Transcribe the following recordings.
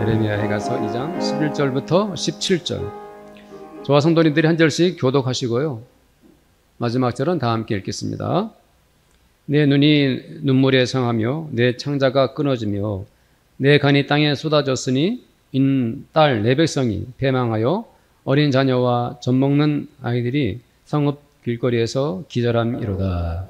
에레미야에가서 2장 11절부터 17절. 저와 성도님들이 한 절씩 교독하시고요. 마지막 절은 다 함께 읽겠습니다. 내 눈이 눈물에 상하며 내 창자가 끊어지며 내 간이 땅에 쏟아졌으니 인 딸 내 백성이 패망하여 어린 자녀와 젖먹는 아이들이 성읍 길거리에서 기절함이로다.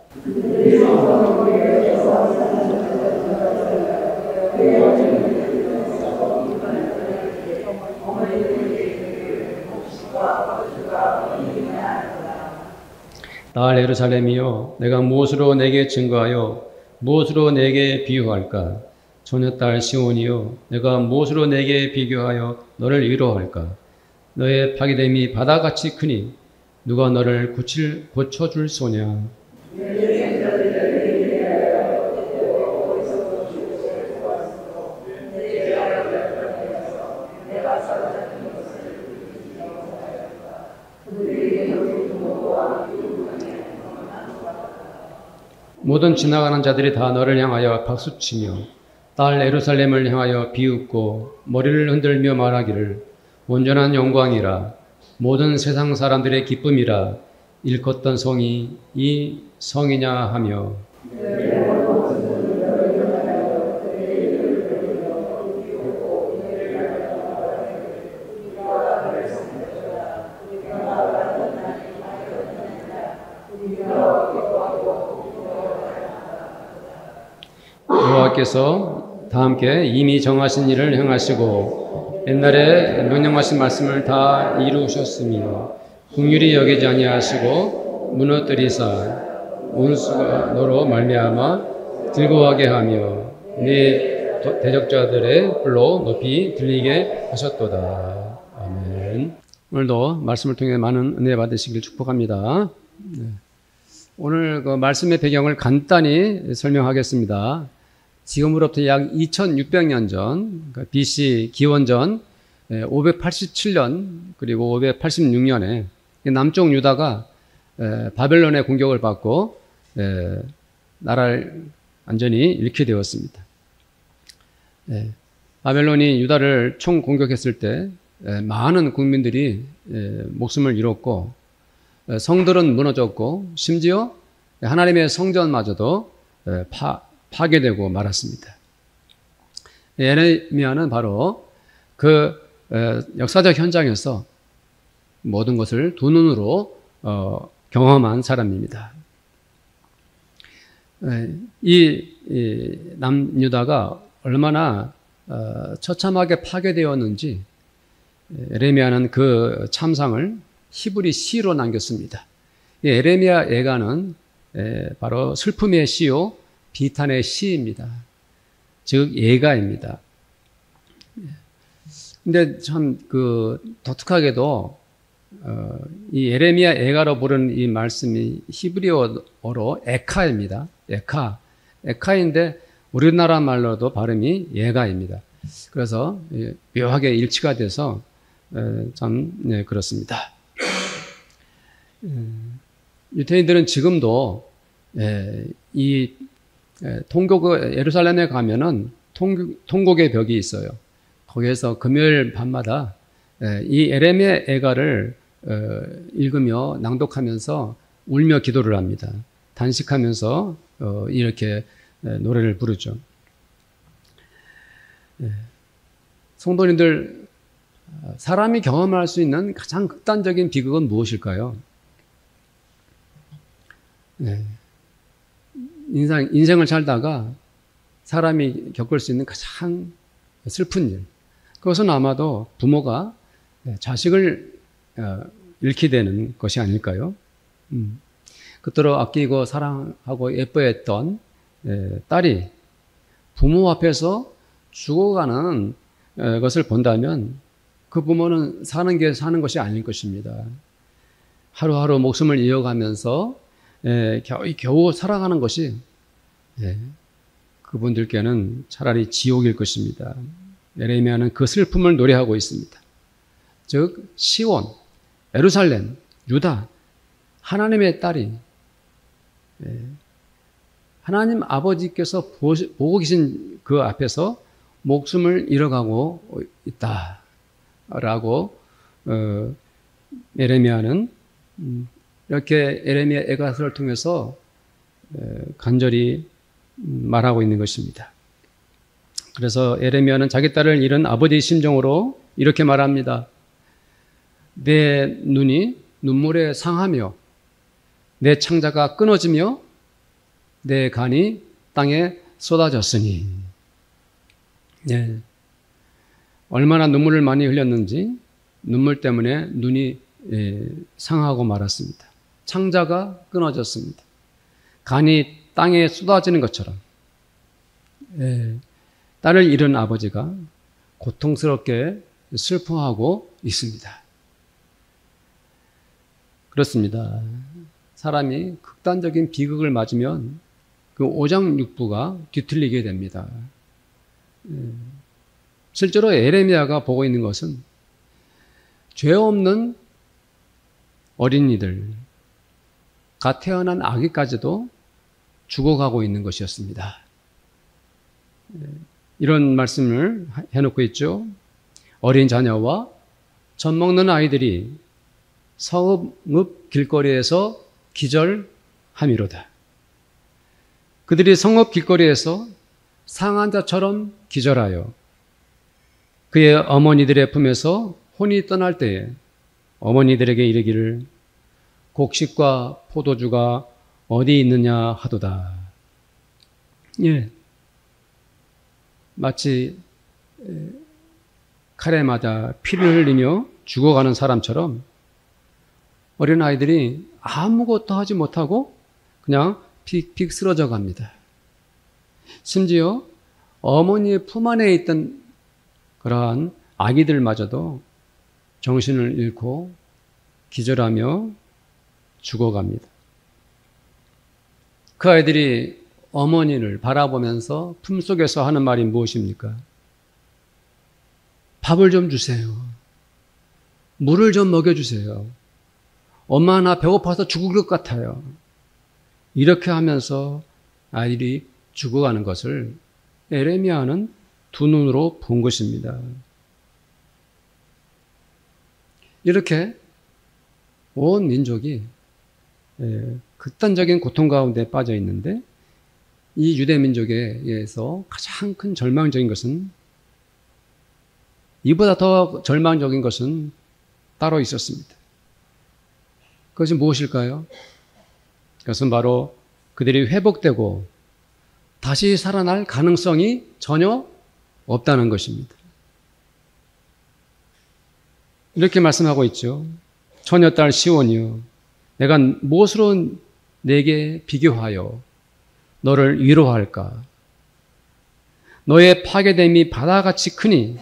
딸 예루살렘이여, 내가 무엇으로 내게 증거하여 무엇으로 내게 비유할까? 소녀딸 시온이여, 내가 무엇으로 내게 비교하여 너를 위로할까? 너의 파괴됨이 바다같이 크니 누가 너를 고쳐줄 소냐? 모든 지나가는 자들이 다 너를 향하여 박수치며 딸 예루살렘을 향하여 비웃고 머리를 흔들며 말하기를 온전한 영광이라, 모든 세상 사람들의 기쁨이라, 일컫던 성이 이 성이냐 하며. 여호와께서 다 함께 이미 정하신 일을 행하시고 옛날에 명령하신 말씀을 다 이루셨으며 긍휼히 여기지 아니하시고 무너뜨리사 온수가 너로 말미암아 즐거워하게 하며 네 대적자들의 불로 높이 들리게 하셨도다. 아멘. 오늘도 말씀을 통해 많은 은혜 받으시길 축복합니다. 오늘 그 말씀의 배경을 간단히 설명하겠습니다. 지금으로부터 약 2600년 전, 그러니까 BC 기원전 587년 그리고 586년에 남쪽 유다가 바벨론의 공격을 받고 나라를 완전히 잃게 되었습니다. 바벨론이 유다를 총 공격했을 때 많은 국민들이 목숨을 잃었고 성들은 무너졌고 심지어 하나님의 성전마저도 파괴되고 말았습니다. 에레미야는 바로 그 역사적 현장에서 모든 것을 두 눈으로 경험한 사람입니다. 이 남유다가 얼마나 처참하게 파괴되었는지 에레미야는 그 참상을 히브리 시로 남겼습니다. 에레미야 애가는 바로 슬픔의 시요 비탄의 시입니다. 즉 예가입니다. 근데 참 그 독특하게도 이 에레미야 예가로 부르는 이 말씀이 히브리어로 에카입니다. 에카인데 우리나라 말로도 발음이 예가입니다. 그래서 묘하게 일치가 돼서 참 그렇습니다. 유대인들은 지금도 이 통곡 예루살렘에 가면은 통곡의 벽이 있어요. 거기에서 금요일 밤마다 이 에레미야 애가를 읽으며 낭독하면서 울며 기도를 합니다. 단식하면서 이렇게 노래를 부르죠. 성도님들, 사람이 경험할 수 있는 가장 극단적인 비극은 무엇일까요? 인생을 살다가 사람이 겪을 수 있는 가장 슬픈 일, 그것은 아마도 부모가 자식을 잃게 되는 것이 아닐까요? 그토록 아끼고 사랑하고 예뻐했던 딸이 부모 앞에서 죽어가는 것을 본다면 그 부모는 사는 것이 아닐 것입니다. 하루하루 목숨을 이어가면서 겨우 살아가는 것이 그분들께는 차라리 지옥일 것입니다. 에레미야는 그 슬픔을 노래하고 있습니다. 즉 시온, 예루살렘, 유다, 하나님의 딸이 하나님 아버지께서 보고 계신 그 앞에서 목숨을 잃어가고 있다라고 예레미야는 이렇게 예레미야 애가서를 통해서 간절히 말하고 있는 것입니다. 그래서 예레미야는 자기 딸을 잃은 아버지의 심정으로 이렇게 말합니다. 내 눈이 눈물에 상하며 내 창자가 끊어지며 내 간이 땅에 쏟아졌으니. 네. 얼마나 눈물을 많이 흘렸는지 눈물 때문에 눈이 상하고 말았습니다. 창자가 끊어졌습니다. 간이 땅에 쏟아지는 것처럼 딸을 잃은 아버지가 고통스럽게 슬퍼하고 있습니다. 그렇습니다. 사람이 극단적인 비극을 맞으면 그 오장육부가 뒤틀리게 됩니다. 실제로 예레미야가 보고 있는 것은 죄 없는 어린이들, 갓 태어난 아기까지도 죽어가고 있는 것이었습니다. 이런 말씀을 해놓고 있죠. 어린 자녀와 젖 먹는 아이들이 성읍 길거리에서 기절함이로다. 그들이 성읍 길거리에서 상한 자처럼 기절하여 그의 어머니들의 품에서 혼이 떠날 때에 어머니들에게 이르기를 곡식과 포도주가 어디 있느냐 하도다. 예. 마치 칼에 맞아 피를 흘리며 죽어가는 사람처럼 어린아이들이 아무것도 하지 못하고 그냥 픽픽 쓰러져 갑니다. 심지어 어머니의 품 안에 있던 그러한 아기들마저도 정신을 잃고 기절하며 죽어갑니다. 그 아이들이 어머니를 바라보면서 품속에서 하는 말이 무엇입니까? 밥을 좀 주세요. 물을 좀 먹여주세요. 엄마 나 배고파서 죽을 것 같아요. 이렇게 하면서 아이들이 죽어가는 것을 예레미야는 두 눈으로 본 것입니다. 이렇게 온 민족이 극단적인 고통 가운데 빠져 있는데 이 유대 민족에 의해서 가장 큰 절망적인 것은 이보다 더 절망적인 것은 따로 있었습니다. 그것이 무엇일까요? 그것은 바로 그들이 회복되고 다시 살아날 가능성이 전혀 없다는 것입니다. 이렇게 말씀하고 있죠. 처녀딸 시온이여, 내가 무엇으로 내게 비교하여 너를 위로할까? 너의 파괴됨이 바다같이 크니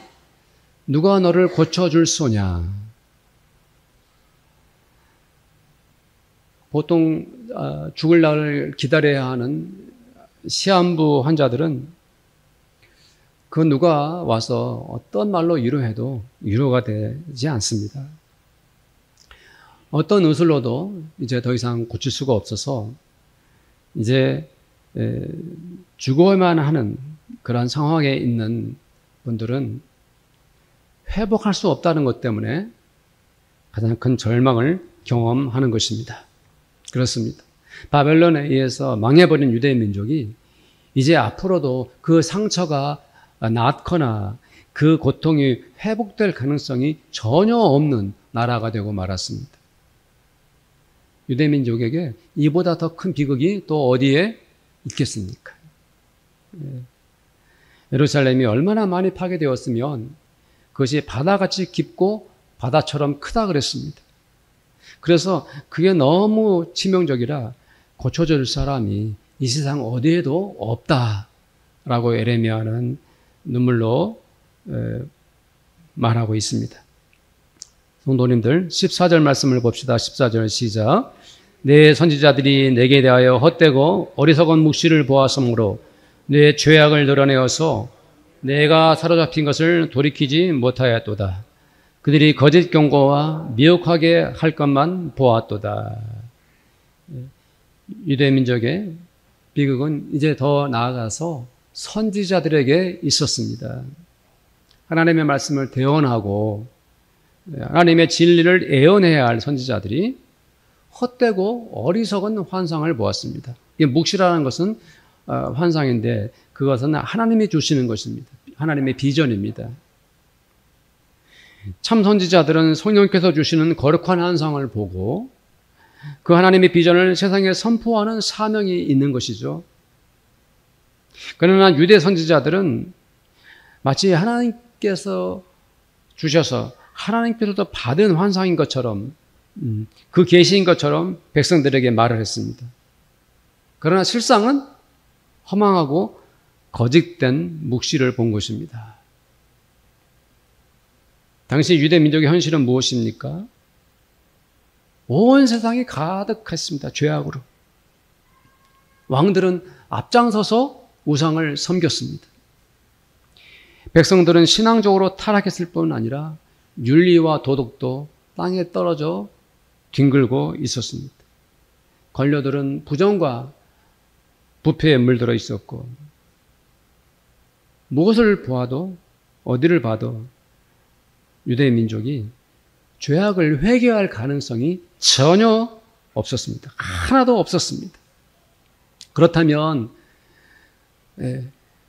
누가 너를 고쳐줄 소냐? 보통 죽을 날을 기다려야 하는 시한부 환자들은 그 누가 와서 어떤 말로 위로해도 위로가 되지 않습니다. 어떤 의술로도 이제 더 이상 고칠 수가 없어서 이제 죽어야만 하는 그런 상황에 있는 분들은 회복할 수 없다는 것 때문에 가장 큰 절망을 경험하는 것입니다. 그렇습니다. 바벨론에 의해서 망해버린 유대 민족이 이제 앞으로도 그 상처가 낫거나 그 고통이 회복될 가능성이 전혀 없는 나라가 되고 말았습니다. 유대 민족에게 이보다 더 큰 비극이 또 어디에 있겠습니까? 예루살렘이 얼마나 많이 파괴되었으면 그것이 바다같이 깊고 바다처럼 크다 그랬습니다. 그래서 그게 너무 치명적이라 고쳐줄 사람이 이 세상 어디에도 없다라고 예레미야는 눈물로 말하고 있습니다. 성도님들 14절 말씀을 봅시다. 14절 시작. 내 선지자들이 내게 대하여 헛되고 어리석은 묵시를 보았으므로 내 죄악을 드러내어서 내가 사로잡힌 것을 돌이키지 못하였도다. 그들이 거짓 경고와 미혹하게 할 것만 보았도다. 유대 민족의 비극은 이제 더 나아가서 선지자들에게 있었습니다. 하나님의 말씀을 대언하고 하나님의 진리를 예언해야 할 선지자들이 헛되고 어리석은 환상을 보았습니다. 이게 묵시라는 것은 환상인데 그것은 하나님이 주시는 것입니다. 하나님의 비전입니다. 참 선지자들은 성령께서 주시는 거룩한 환상을 보고 그 하나님의 비전을 세상에 선포하는 사명이 있는 것이죠. 그러나 유대 선지자들은 마치 하나님께서 주셔서 하나님께서도 받은 환상인 것처럼 그 계시인 것처럼 백성들에게 말을 했습니다. 그러나 실상은 허망하고 거짓된 묵시를 본 것입니다. 당시 유대 민족의 현실은 무엇입니까? 온 세상이 가득했습니다. 죄악으로. 왕들은 앞장서서 우상을 섬겼습니다. 백성들은 신앙적으로 타락했을 뿐 아니라 윤리와 도덕도 땅에 떨어져 뒹굴고 있었습니다. 관료들은 부정과 부패에 물들어 있었고 무엇을 보아도 어디를 봐도 유대 민족이 죄악을 회개할 가능성이 전혀 없었습니다. 하나도 없었습니다. 그렇다면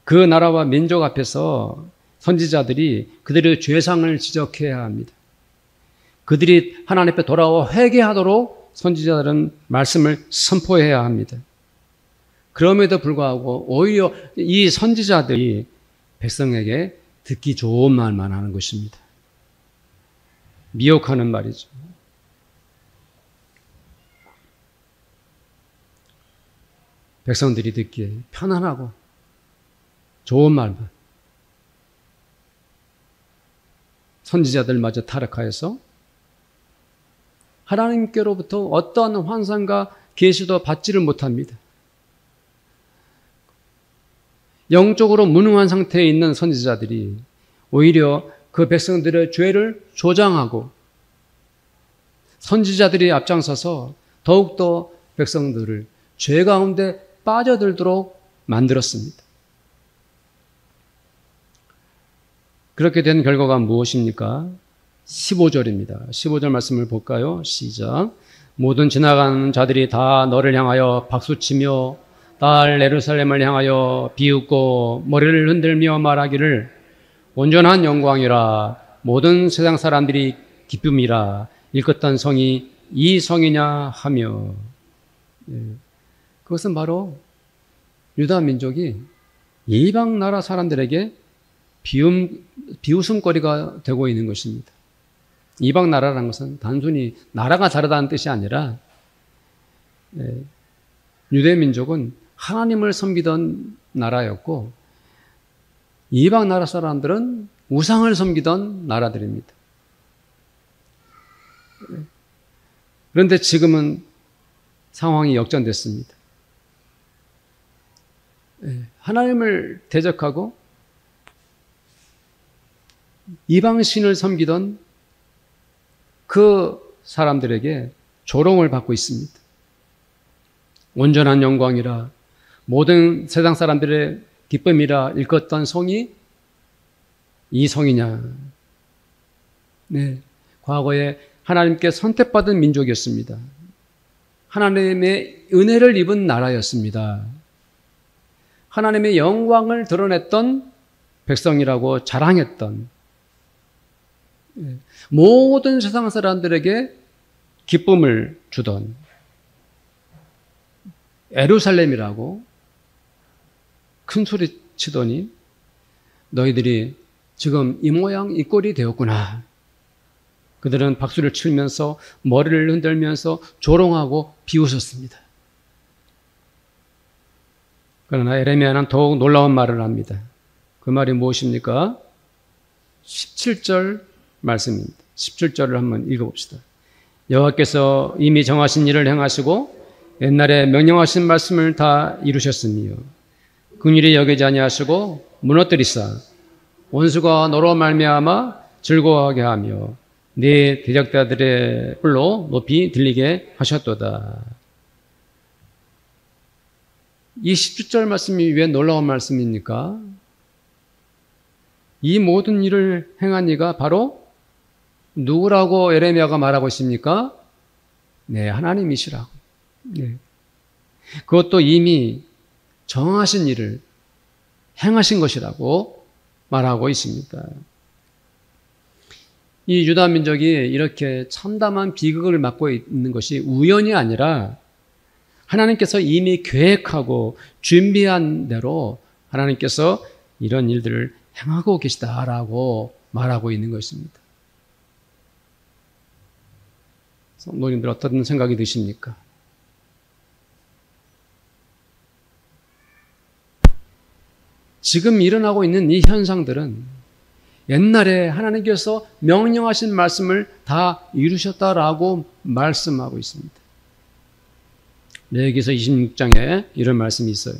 그 나라와 민족 앞에서 선지자들이 그들의 죄상을 지적해야 합니다. 그들이 하나님 앞에 돌아와 회개하도록 선지자들은 말씀을 선포해야 합니다. 그럼에도 불구하고 오히려 이 선지자들이 백성에게 듣기 좋은 말만 하는 것입니다. 미혹하는 말이죠. 백성들이 듣기에 편안하고 좋은 말만. 선지자들마저 타락하여서 하나님께로부터 어떠한 환상과 계시도 받지를 못합니다. 영적으로 무능한 상태에 있는 선지자들이 오히려 그 백성들의 죄를 조장하고 선지자들이 앞장서서 더욱더 백성들을 죄 가운데 빠져들도록 만들었습니다. 그렇게 된 결과가 무엇입니까? 15절입니다. 15절 말씀을 볼까요? 시작. 모든 지나가는 자들이 다 너를 향하여 박수치며 딸 예루살렘을 향하여 비웃고 머리를 흔들며 말하기를 온전한 영광이라 모든 세상 사람들이 기쁨이라 일컫던 성이 이 성이냐 하며 그것은 바로 유다 민족이 이방 나라 사람들에게 비웃음거리가 되고 있는 것입니다. 이방 나라라는 것은 단순히 나라가 다르다는 뜻이 아니라 유대 민족은 하나님을 섬기던 나라였고 이방 나라 사람들은 우상을 섬기던 나라들입니다. 그런데 지금은 상황이 역전됐습니다. 하나님을 대적하고 이방신을 섬기던 그 사람들에게 조롱을 받고 있습니다. 온전한 영광이라 모든 세상 사람들의 기쁨이라 일컫던 성이 이 성이냐? 네, 과거에 하나님께 선택받은 민족이었습니다. 하나님의 은혜를 입은 나라였습니다. 하나님의 영광을 드러냈던 백성이라고 자랑했던 모든 세상 사람들에게 기쁨을 주던 예루살렘이라고 큰 소리 치더니 너희들이 지금 이 모양 이 꼴이 되었구나. 그들은 박수를 치면서 머리를 흔들면서 조롱하고 비웃었습니다. 그러나 에레미야는 더욱 놀라운 말을 합니다. 그 말이 무엇입니까? 17절 말씀입니다. 17절을 한번 읽어봅시다. 여호와께서 이미 정하신 일을 행하시고 옛날에 명령하신 말씀을 다 이루셨으며 긍휼히 여기지 아니하시고 무너뜨리사 원수가 너로 말미암아 즐거워하게 하며 네 대적자들의 뿔로 높이 들리게 하셨도다. 이 17절 말씀이 왜 놀라운 말씀입니까? 이 모든 일을 행한 이가 바로 누구라고 예레미야가 말하고 있습니까? 네, 하나님이시라고. 네. 그것도 이미 정하신 일을 행하신 것이라고 말하고 있습니다. 이 유다 민족이 이렇게 참담한 비극을 맞고 있는 것이 우연이 아니라 하나님께서 이미 계획하고 준비한 대로 하나님께서 이런 일들을 행하고 계시다라고 말하고 있는 것입니다. 성도님들 어떤 생각이 드십니까? 지금 일어나고 있는 이 현상들은 옛날에 하나님께서 명령하신 말씀을 다 이루셨다라고 말씀하고 있습니다. 레위기서 26장에 이런 말씀이 있어요.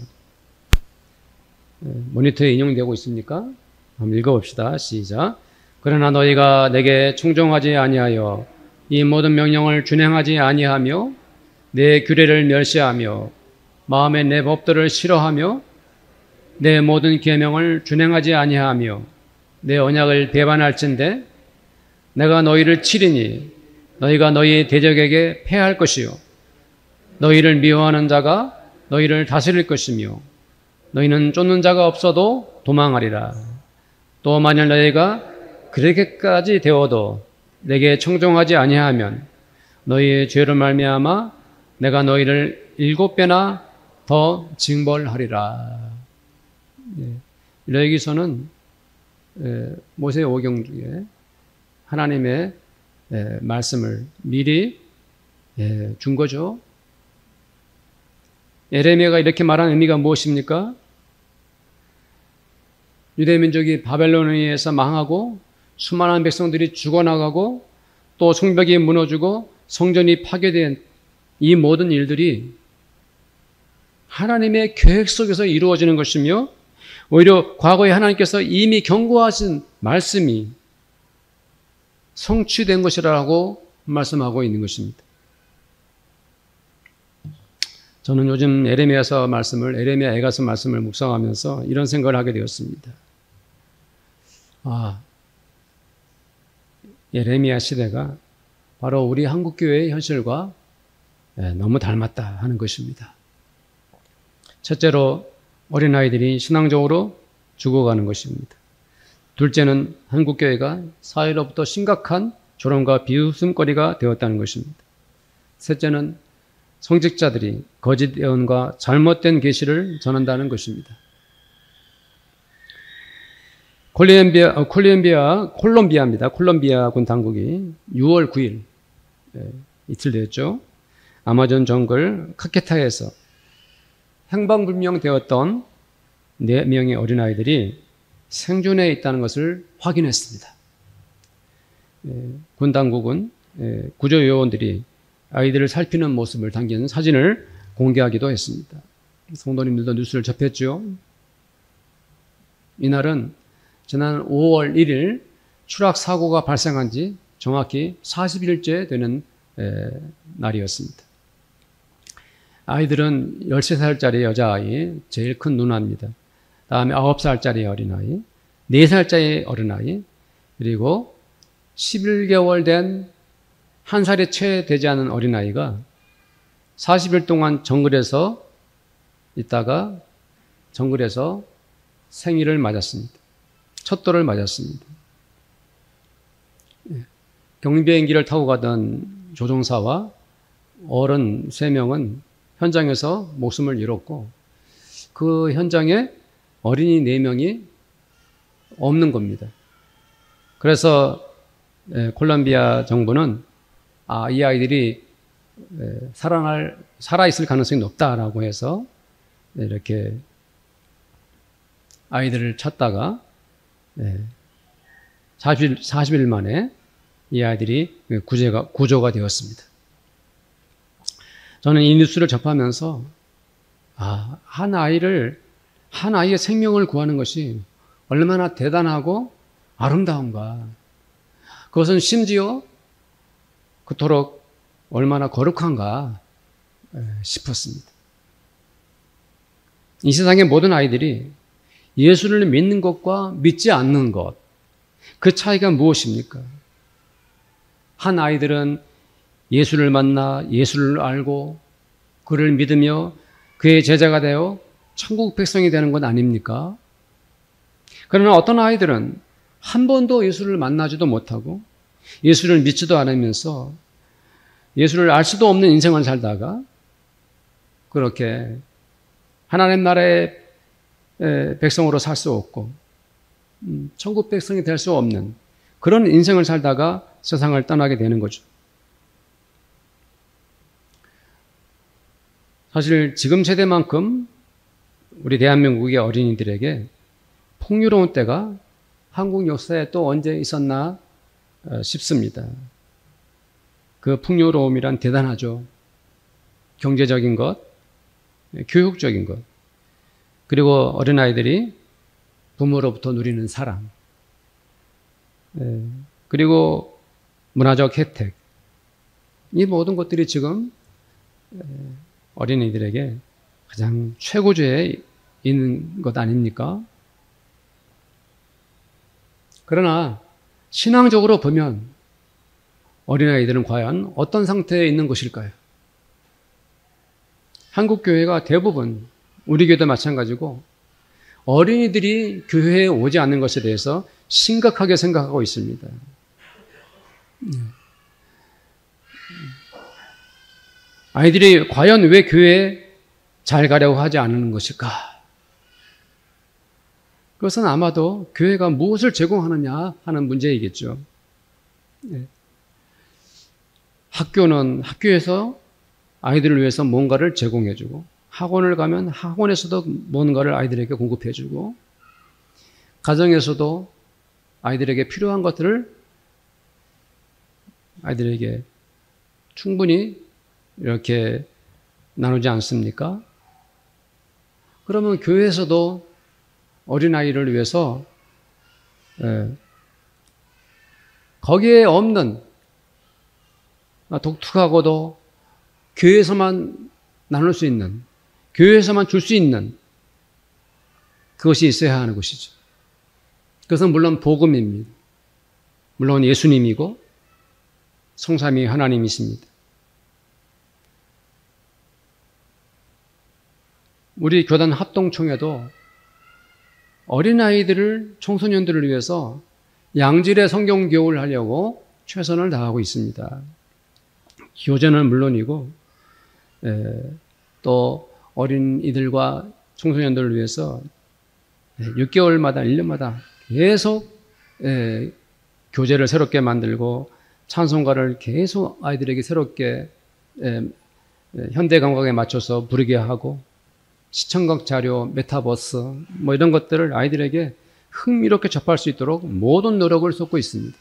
모니터에 인용되고 있습니까? 한번 읽어봅시다. 시작. 그러나 너희가 내게 충종하지 아니하여 이 모든 명령을 준행하지 아니하며 내 규례를 멸시하며 마음에 내 법도를 싫어하며 내 모든 계명을 준행하지 아니하며 내 언약을 배반할진대 내가 너희를 치리니 너희가 너희 대적에게 패할 것이요 너희를 미워하는 자가 너희를 다스릴 것이며 너희는 쫓는 자가 없어도 도망하리라. 또 만일 너희가 그렇게까지 되어도 내게 청종하지 아니하면 너희의 죄로 말미암아 내가 너희를 7배나 더 징벌하리라. 레위기서는 모세 오경 중에 하나님의 말씀을 미리 준 거죠. 예레미야가 이렇게 말한 의미가 무엇입니까? 유대 민족이 바벨론에 의해서 망하고 수많은 백성들이 죽어나가고 또 성벽이 무너지고 성전이 파괴된 이 모든 일들이 하나님의 계획 속에서 이루어지는 것이며 오히려 과거에 하나님께서 이미 경고하신 말씀이 성취된 것이라고 말씀하고 있는 것입니다. 저는 요즘 에레미야 에가서 말씀을 묵상하면서 이런 생각을 하게 되었습니다. 예레미야 시대가 바로 우리 한국교회의 현실과 너무 닮았다 하는 것입니다. 첫째로 어린아이들이 신앙적으로 죽어가는 것입니다. 둘째는 한국교회가 사회로부터 심각한 조롱과 비웃음거리가 되었다는 것입니다. 셋째는 성직자들이 거짓 예언과 잘못된 계시를 전한다는 것입니다. 콜롬비아군 당국이 6월 9일 이틀 됐죠. 아마존 정글 카케타에서 행방불명되었던 4명의 어린아이들이 생존해 있다는 것을 확인했습니다. 군 당국은 구조요원들이 아이들을 살피는 모습을 담긴 사진을 공개하기도 했습니다. 성도님들도 뉴스를 접했죠. 이날은 지난 5월 1일 추락 사고가 발생한 지 정확히 40일째 되는 날이었습니다. 아이들은 13살짜리 여자아이, 제일 큰 누나입니다. 다음에 9살짜리 어린아이, 4살짜리 어린아이, 그리고 11개월 된 1살에 채 되지 않은 어린아이가 40일 동안 정글에서 있다가 정글에서 생일을 맞았습니다. 첫 돌을 맞았습니다. 경비행기를 타고 가던 조종사와 어른 3명은 현장에서 목숨을 잃었고 그 현장에 어린이 4명이 없는 겁니다. 그래서 콜롬비아 정부는 이 아이들이 살아있을 가능성이 높다라고 해서 이렇게 아이들을 찾다가 40일 만에 이 아이들이 구조가 되었습니다. 저는 이 뉴스를 접하면서 한 아이의 생명을 구하는 것이 얼마나 대단하고 아름다운가. 그것은 심지어 그토록 얼마나 거룩한가 싶었습니다. 이 세상의 모든 아이들이 예수를 믿는 것과 믿지 않는 것, 그 차이가 무엇입니까? 한 아이들은 예수를 만나 예수를 알고 그를 믿으며 그의 제자가 되어 천국 백성이 되는 것 아닙니까? 그러나 어떤 아이들은 한 번도 예수를 만나지도 못하고 예수를 믿지도 않으면서 예수를 알 수도 없는 인생을 살다가 그렇게 하나님 나라의 백성으로 살 수 없고 천국 백성이 될 수 없는 그런 인생을 살다가 세상을 떠나게 되는 거죠. 사실 지금 세대만큼 우리 대한민국의 어린이들에게 풍요로운 때가 한국 역사에 또 언제 있었나 싶습니다. 그 풍요로움이란 대단하죠. 경제적인 것, 교육적인 것, 그리고 어린아이들이 부모로부터 누리는 사랑, 그리고 문화적 혜택, 이 모든 것들이 지금 어린이들에게 가장 최고조에 있는 것 아닙니까? 그러나 신앙적으로 보면 어린아이들은 과연 어떤 상태에 있는 것일까요? 한국 교회가 대부분, 우리 교회도 마찬가지고 어린이들이 교회에 오지 않는 것에 대해서 심각하게 생각하고 있습니다. 아이들이 과연 왜 교회에 잘 가려고 하지 않는 것일까? 그것은 아마도 교회가 무엇을 제공하느냐 하는 문제이겠죠. 학교는 학교에서 아이들을 위해서 뭔가를 제공해주고, 학원을 가면 학원에서도 뭔가를 아이들에게 공급해주고, 가정에서도 아이들에게 필요한 것들을 아이들에게 충분히 이렇게 나누지 않습니까? 그러면 교회에서도 어린아이를 위해서 거기에 없는 독특하고도 교회에서만 나눌 수 있는, 교회에서만 줄 수 있는 그것이 있어야 하는 것이죠. 그것은 물론 복음입니다. 물론 예수님이고 성삼위 하나님이십니다. 우리 교단 합동총회도 어린아이들을, 청소년들을 위해서 양질의 성경 교육을 하려고 최선을 다하고 있습니다. 교재는 물론이고 또 어린이들과 청소년들을 위해서 6개월마다 1년마다 계속 교재를 새롭게 만들고 찬송가를 계속 아이들에게 새롭게 현대 감각에 맞춰서 부르게 하고 시청각 자료, 메타버스 뭐 이런 것들을 아이들에게 흥미롭게 접할 수 있도록 모든 노력을 쏟고 있습니다.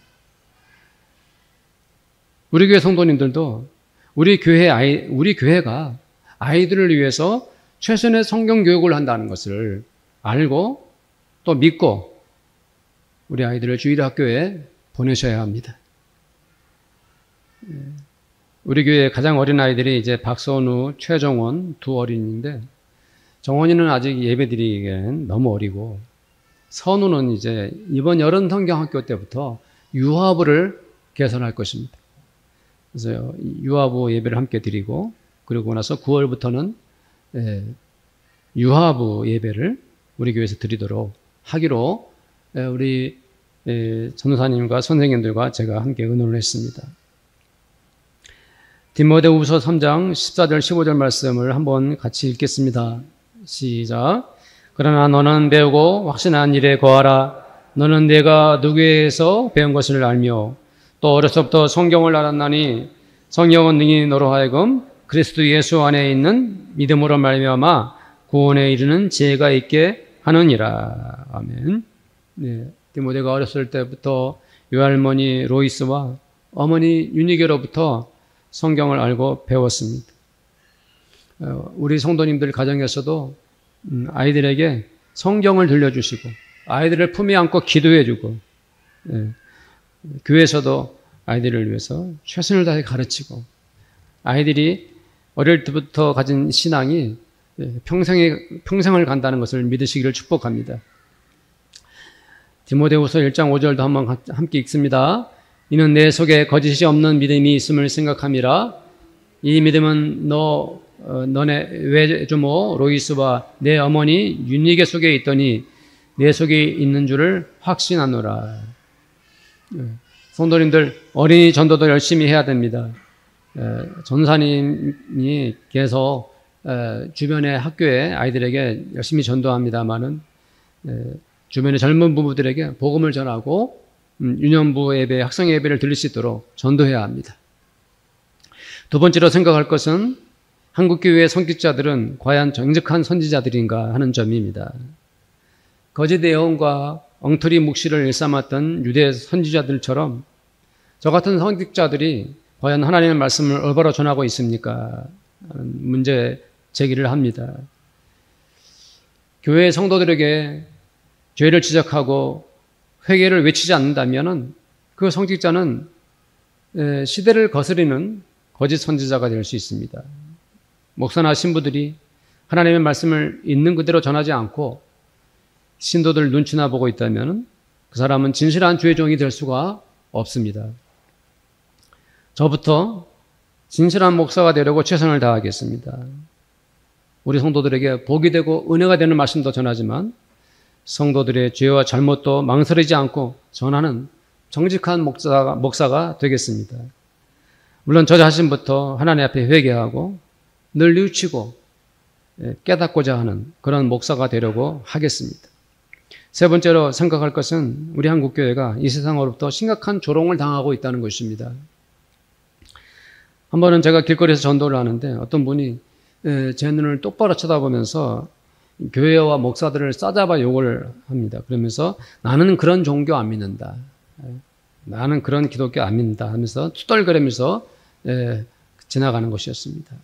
우리 교회 성도님들도 우리 교회가 아이들을 위해서 최선의 성경 교육을 한다는 것을 알고 또 믿고 우리 아이들을 주일 학교에 보내셔야 합니다. 우리 교회 가장 어린 아이들이 이제 박선우, 최정원 두 어린이인데 정원이는 아직 예배드리기에는 너무 어리고 선우는 이제 이번 여름 성경학교 때부터 유아부를 개설할 것입니다. 그래서 유아부 예배를 함께 드리고 그러고 나서 9월부터는 유아부 예배를 우리 교회에서 드리도록 하기로 우리 전도사님과 선생님들과 제가 함께 의논을 했습니다. 디모데후서 3장 14절 15절 말씀을 한번 같이 읽겠습니다. 시작. 그러나 너는 배우고 확신한 일에 거하라. 너는 내가 누구에게서 배운 것을 알며 또 어려서부터 성경을 알았나니 성령은 능히 너로 하여금 그리스도 예수 안에 있는 믿음으로 말미암아 구원에 이르는 지혜가 있게 하느니라. 아멘. 네, 디모데가 어렸을 때부터 외할머니 로이스와 어머니 유니게로부터 성경을 알고 배웠습니다. 우리 성도님들 가정에서도 아이들에게 성경을 들려주시고 아이들을 품에 안고 기도해주고 교회에서도 아이들을 위해서 최선을 다해 가르치고 아이들이 어릴 때부터 가진 신앙이 평생을 간다는 것을 믿으시기를 축복합니다. 디모데후서 1장 5절도 한번 함께 읽습니다. 이는 내 속에 거짓이 없는 믿음이 있음을 생각함이라. 이 믿음은 너네 외조모 로이스와 내 어머니 윤니게 속에 있더니 내 속에 있는 줄을 확신하노라. 성도님들, 어린이 전도도 열심히 해야 됩니다. 전사님이 계속 주변의 학교에 아이들에게 열심히 전도합니다마는 주변의 젊은 부부들에게 복음을 전하고 유년부 예배, 학생 예배를 드릴 수 있도록 전도해야 합니다. 두 번째로 생각할 것은 한국교회의 선교자들은 과연 정직한 선지자들인가 하는 점입니다. 거짓 예언과 엉터리 묵시를 일삼았던 유대 선지자들처럼 저 같은 선지자들이 과연 하나님의 말씀을 올바로 전하고 있습니까? 하는 문제 제기를 합니다. 교회 성도들에게 죄를 지적하고 회개를 외치지 않는다면 그 선지자는 시대를 거스리는 거짓 선지자가 될 수 있습니다. 목사나 신부들이 하나님의 말씀을 있는 그대로 전하지 않고 신도들 눈치나 보고 있다면 그 사람은 진실한 주의 종이 될 수가 없습니다. 저부터 진실한 목사가 되려고 최선을 다하겠습니다. 우리 성도들에게 복이 되고 은혜가 되는 말씀도 전하지만 성도들의 죄와 잘못도 망설이지 않고 전하는 정직한 목사가 되겠습니다. 물론 저 자신부터 하나님 앞에 회개하고 늘 뉘우치고 깨닫고자 하는 그런 목사가 되려고 하겠습니다. 세 번째로 생각할 것은 우리 한국교회가 이 세상으로부터 심각한 조롱을 당하고 있다는 것입니다. 한 번은 제가 길거리에서 전도를 하는데 어떤 분이 제 눈을 똑바로 쳐다보면서 교회와 목사들을 싸잡아 욕을 합니다. 그러면서 나는 그런 종교 안 믿는다. 나는 그런 기독교 안 믿는다 하면서 투덜거리면서 지나가는 것이었습니다.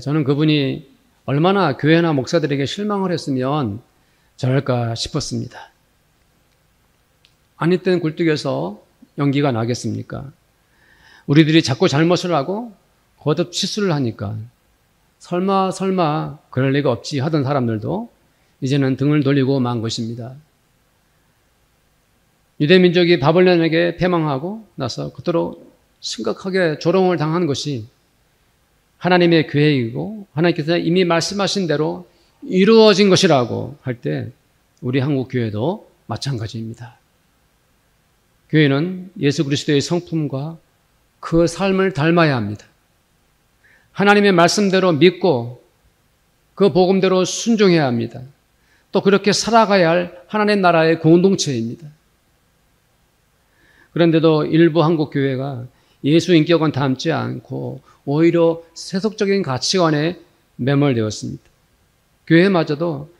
저는 그분이 얼마나 교회나 목사들에게 실망을 했으면 저럴까 싶었습니다. 아니 땐 굴뚝에서 연기가 나겠습니까? 우리들이 자꾸 잘못을 하고 거듭 실수를 하니까 설마 그럴 리가 없지 하던 사람들도 이제는 등을 돌리고 만 것입니다. 유대민족이 바벨론에게 패망하고 나서 그토록 심각하게 조롱을 당한 것이 하나님의 계획이고 하나님께서 이미 말씀하신 대로 이루어진 것이라고 할 때 우리 한국교회도 마찬가지입니다. 교회는 예수 그리스도의 성품과 그 삶을 닮아야 합니다. 하나님의 말씀대로 믿고 그 복음대로 순종해야 합니다. 또 그렇게 살아가야 할 하나님 나라의 공동체입니다. 그런데도 일부 한국교회가 예수 인격은 닮지 않고 오히려 세속적인 가치관에 매몰되었습니다. 교회마저도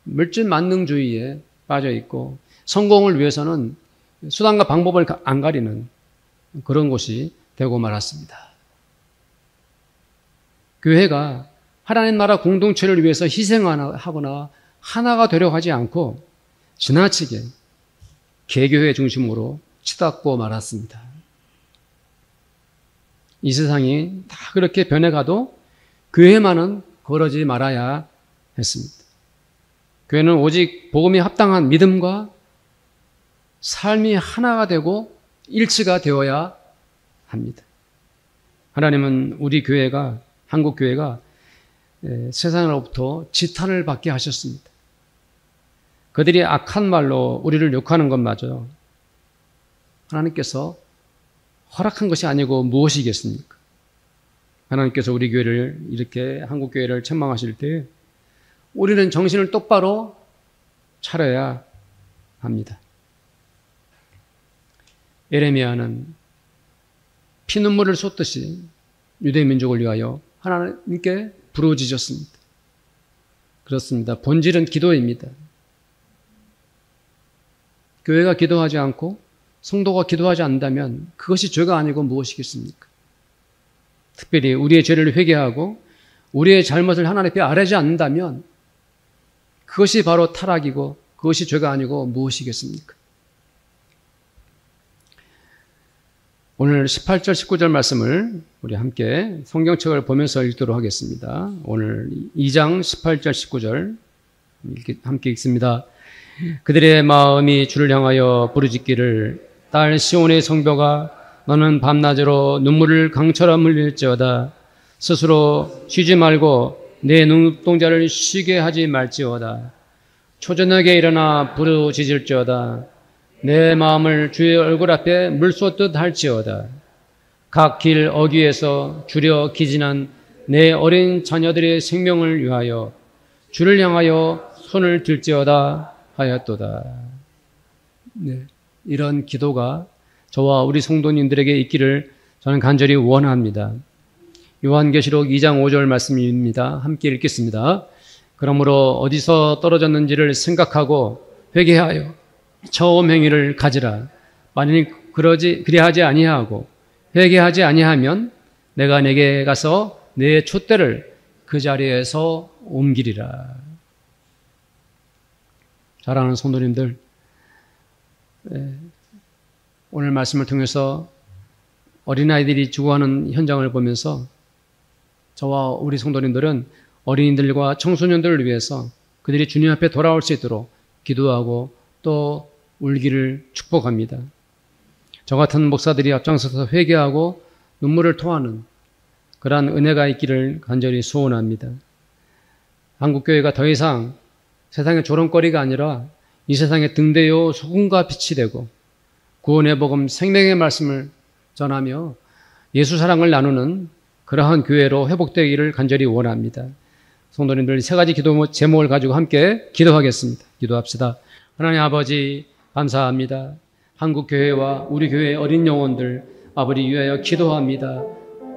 물질 만능주의에 빠져 있고 성공을 위해서는 수단과 방법을 안 가리는 그런 곳이 되고 말았습니다. 교회가 하나님 나라 공동체를 위해서 희생하거나 하나가 되려고 하지 않고 지나치게 개교회 중심으로 치닫고 말았습니다. 이 세상이 다 그렇게 변해가도 교회만은 그러지 말아야 했습니다. 교회는 오직 복음이 합당한 믿음과 삶이 하나가 되고 일치가 되어야 합니다. 하나님은 우리 교회가, 한국 교회가 세상으로부터 지탄을 받게 하셨습니다. 그들이 악한 말로 우리를 욕하는 것마저 하나님께서 허락한 것이 아니고 무엇이겠습니까? 하나님께서 우리 교회를 이렇게 한국 교회를 책망하실 때 우리는 정신을 똑바로 차려야 합니다. 예레미야는 피눈물을 쏟듯이 유대 민족을 위하여 하나님께 부르짖었습니다. 그렇습니다. 본질은 기도입니다. 교회가 기도하지 않고 성도가 기도하지 않는다면 그것이 죄가 아니고 무엇이겠습니까? 특별히 우리의 죄를 회개하고 우리의 잘못을 하나님 앞에 아뢰지 않는다면 그것이 바로 타락이고 그것이 죄가 아니고 무엇이겠습니까? 오늘 18절, 19절 말씀을 우리 함께 성경책을 보면서 읽도록 하겠습니다. 오늘 2장 18절, 19절 함께 읽습니다. 그들의 마음이 주를 향하여 부르짖기를 딸 시온의 성벽아 너는 밤낮으로 눈물을 강처럼 흘릴지어다. 스스로 쉬지 말고 내 눈동자를 쉬게 하지 말지어다. 초저녁에 일어나 부르짖을지어다. 내 마음을 주의 얼굴 앞에 물쏟듯 할지어다. 각 길 어귀에서 주려 기진한 내 어린 자녀들의 생명을 위하여 주를 향하여 손을 들지어다 하였도다. 네, 이런 기도가 저와 우리 성도님들에게 있기를 저는 간절히 원합니다. 요한계시록 2장 5절 말씀입니다. 함께 읽겠습니다. 그러므로 어디서 떨어졌는지를 생각하고 회개하여 처음 행위를 가지라. 만일 그리하지 아니하고 회개하지 아니하면 내가 내게 가서 내 촛대를 그 자리에서 옮기리라. 사랑하는 성도님들, 오늘 말씀을 통해서 어린아이들이 죽어가는 현장을 보면서 저와 우리 성도님들은 어린이들과 청소년들을 위해서 그들이 주님 앞에 돌아올 수 있도록 기도하고 또 울기를 축복합니다. 저 같은 목사들이 앞장서서 회개하고 눈물을 토하는 그러한 은혜가 있기를 간절히 소원합니다. 한국교회가 더 이상 세상의 조롱거리가 아니라 이 세상의 등대요 소금과 빛이 되고 구원의 복음 생명의 말씀을 전하며 예수 사랑을 나누는 그러한 교회로 회복되기를 간절히 원합니다. 성도님들 세 가지 기도 제목을 가지고 함께 기도하겠습니다. 기도합시다. 하나님 아버지 감사합니다. 한국교회와 우리 교회의 어린 영혼들 아버지 위하여 기도합니다.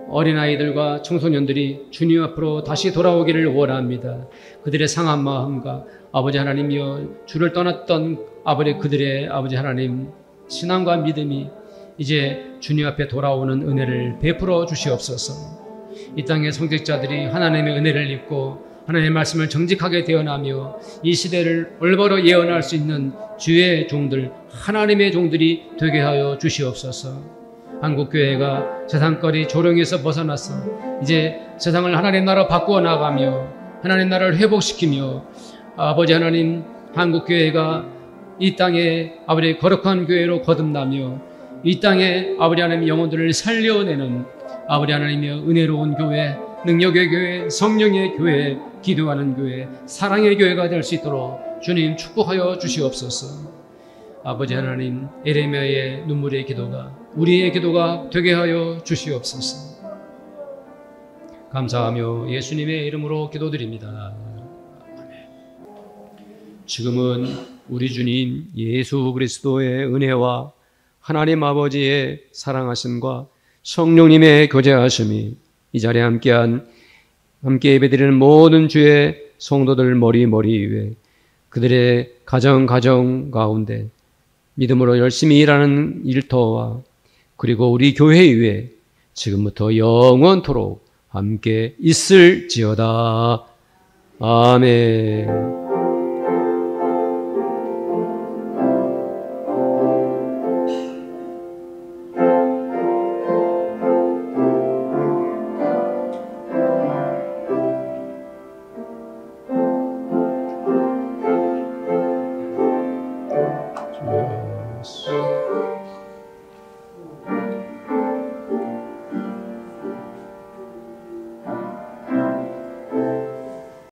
어린아이들과 청소년들이 주님 앞으로 다시 돌아오기를 원합니다. 그들의 상한 마음과 아버지 하나님이여 주를 떠났던 아버지 그들의 아버지 하나님 신앙과 믿음이 이제 주님 앞에 돌아오는 은혜를 베풀어 주시옵소서. 이 땅의 성직자들이 하나님의 은혜를 입고 하나님의 말씀을 정직하게 대언하며 이 시대를 올바로 예언할 수 있는 주의 종들, 하나님의 종들이 되게 하여 주시옵소서. 한국교회가 세상거리 조롱에서 벗어나서 이제 세상을 하나님 나라로 바꾸어 나가며 하나님 나라를 회복시키며 아버지 하나님 한국교회가 이 땅에 아버지 거룩한 교회로 거듭나며 이 땅에 아버지 하나님 영혼들을 살려내는 아버지 하나님의 은혜로운 교회, 능력의 교회, 성령의 교회, 기도하는 교회, 사랑의 교회가 될 수 있도록 주님 축복하여 주시옵소서. 아버지 하나님 에레미야의 눈물의 기도가 우리의 기도가 되게 하여 주시옵소서. 감사하며 예수님의 이름으로 기도드립니다. 아멘. 지금은 우리 주님 예수 그리스도의 은혜와 하나님 아버지의 사랑하심과 성령님의 교제하심이 이 자리에 함께 예배드리는 모든 주의 성도들 머리 위에 그들의 가정 가운데 믿음으로 열심히 일하는 일터와 그리고 우리 교회 위에 지금부터 영원토록 함께 있을지어다. 아멘.